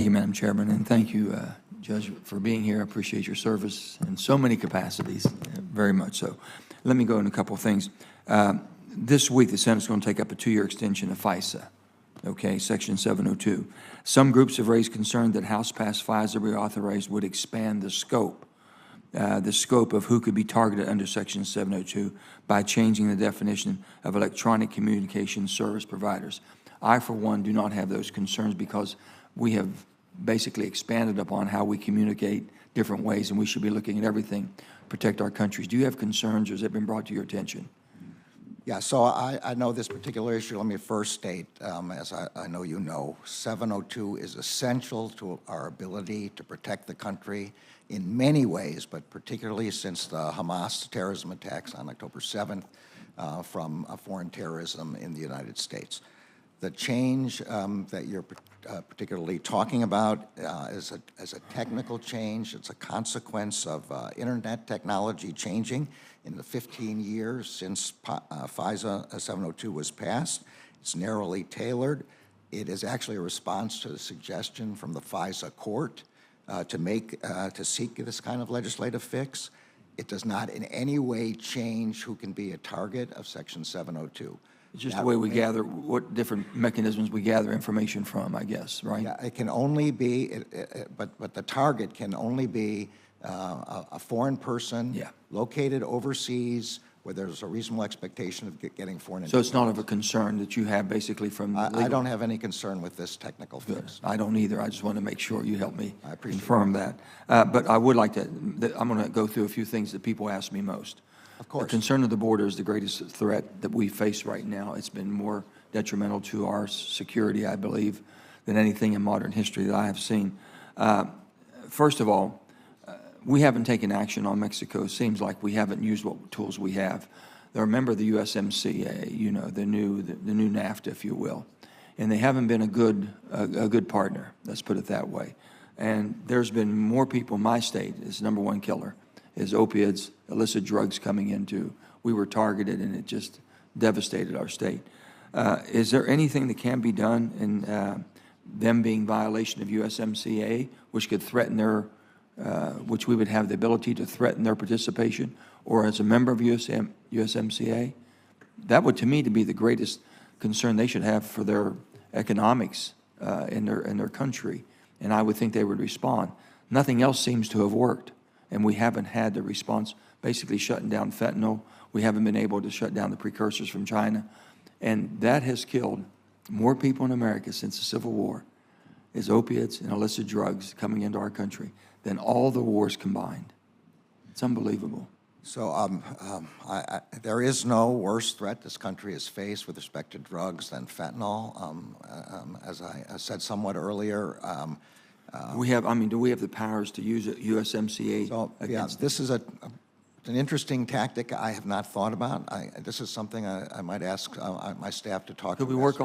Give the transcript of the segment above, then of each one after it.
Thank you, Madam Chairman, and thank you, Judge, for being here. I appreciate your service in so many capacities, very much so. Let me go into a couple of things. This week, the Senate's going to take up a 2-year extension of FISA, okay, Section 702. Some groups have raised concern that House-passed FISA reauthorized would expand the scope of who could be targeted under Section 702 by changing the definition of electronic communication service providers. I, for one, do not have those concerns because we have basically expanded upon how we communicate different ways, and we should be looking at everything to protect our countries. Do you have concerns, or has it been brought to your attention? Yeah, so I know this particular issue. Let me first state, as I know you know, 702 is essential to our ability to protect the country in many ways, but particularly since the Hamas terrorism attacks on October 7th from foreign terrorism in the United States. The change that you're particularly talking about is a technical change. It's a consequence of internet technology changing in the 15 years since FISA 702 was passed. It's narrowly tailored. It is actually a response to the suggestion from the FISA court to seek this kind of legislative fix. It does not in any way change who can be a target of Section 702. It's just the way we gather, what different mechanisms we gather information from, I guess, right? Yeah, it can only be, but the target can only be a foreign person located overseas where there's a reasonable expectation of getting foreign intelligence. So it's not of a concern that you have basically from I don't have any concern with this technical fix. I don't either. I just want to make sure you help me confirm that. But I would like to, I'm going to go through a few things that people ask me most. Of course. The concern of the border is the greatest threat that we face right now. It's been more detrimental to our security, I believe, than anything in modern history that I have seen. First of all, we haven't taken action on Mexico. It seems like we haven't used what tools we have. They're a member of the USMCA, you know, the new NAFTA, if you will, and they haven't been a good partner. Let's put it that way. And there's been more people in my state. It's number one killer is opiates, illicit drugs coming into. We were targeted, and it just devastated our state. Is there anything that can be done in them being violation of USMCA, which could threaten their, which we would have the ability to threaten their participation, or as a member of USMCA? That would, to me, to be the greatest concern they should have for their economics in their country, and I would think they would respond. Nothing else seems to have worked. And we haven't had the response, basically shutting down fentanyl. We haven't been able to shut down the precursors from China. And that has killed more people in America since the Civil War, is opiates and illicit drugs coming into our country, than all the wars combined. It's unbelievable. So there is no worse threat this country has faced with respect to drugs than fentanyl. As I said somewhat earlier, we have, I mean, do we have the powers to use USMCA so, against yeah, this is an interesting tactic I have not thought about. This is something I might ask my staff to talk. Could we work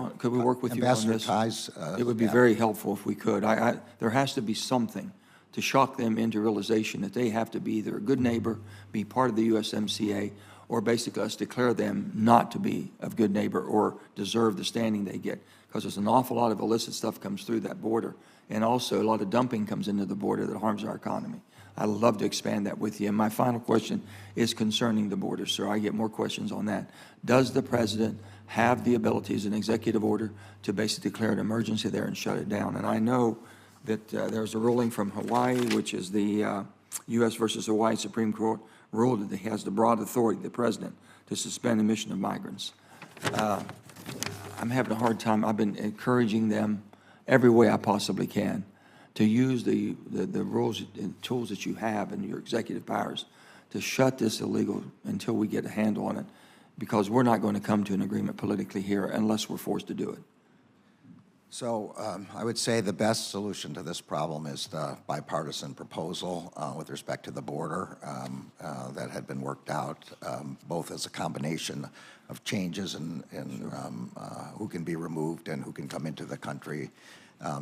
with you on this? Ties, it would be very helpful if we could. There has to be something to shock them into realization that they have to be either a good neighbor, be part of the USMCA, or basically us declare them not to be a good neighbor or deserve the standing they get. Because there's an awful lot of illicit stuff comes through that border. And also a lot of dumping comes into the border that harms our economy. I'd love to expand that with you. And my final question is concerning the border, sir. I get more questions on that. Does the president have the ability as an executive order to basically declare an emergency there and shut it down? And I know that there's a ruling from Hawaii, which is the U.S. versus Hawaii Supreme Court ruled that he has the broad authority, the president, to suspend admission of migrants. I'm having a hard time. I've been encouraging them every way I possibly can to use the rules and tools that you have and your executive powers to shut this illegal until we get a handle on it, because we're not going to come to an agreement politically here unless we're forced to do it. So I would say the best solution to this problem is the bipartisan proposal with respect to the border that had been worked out, both as a combination of changes in who can be removed and who can come into the country,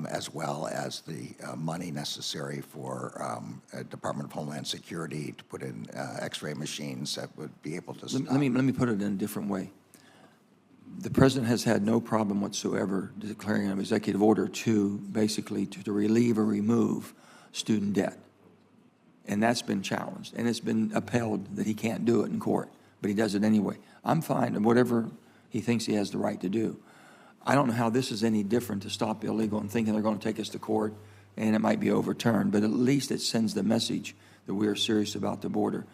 as well as the money necessary for Department of Homeland Security to put in X-ray machines that would be able to stop. Let me put it in a different way. The president has had no problem whatsoever declaring an executive order to basically to relieve or remove student debt. And that's been challenged, and it's been upheld that he can't do it in court, but he does it anyway. I'm fine, and whatever he thinks he has the right to do. I don't know how this is any different to stop illegal and thinking they're going to take us to court and it might be overturned, but at least it sends the message that we are serious about the border.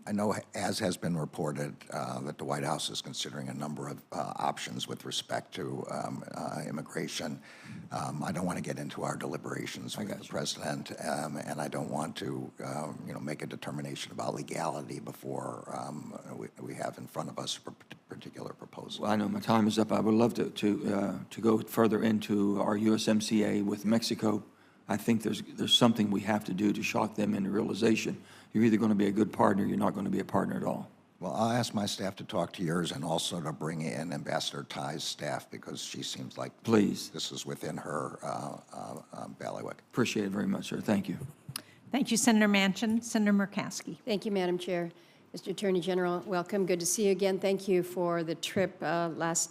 I know, as has been reported, that the White House is considering a number of options with respect to immigration. I don't want to get into our deliberations with the president, and I don't want to, make a determination about legality before we have in front of us a particular proposal. Well, I know my time is up. I would love to go further into our USMCA with Mexico. I think there's something we have to do to shock them into realization. You're either going to be a good partner or you're not going to be a partner at all. Well, I'll ask my staff to talk to yours and also to bring in Ambassador Ty's staff because she seems like Please. This is within her bailiwick. Appreciate it very much, sir. Thank you. Thank you, Senator Manchin. Senator Murkowski. Thank you, Madam Chair. Mr. Attorney General, welcome. Good to see you again. Thank you for the trip last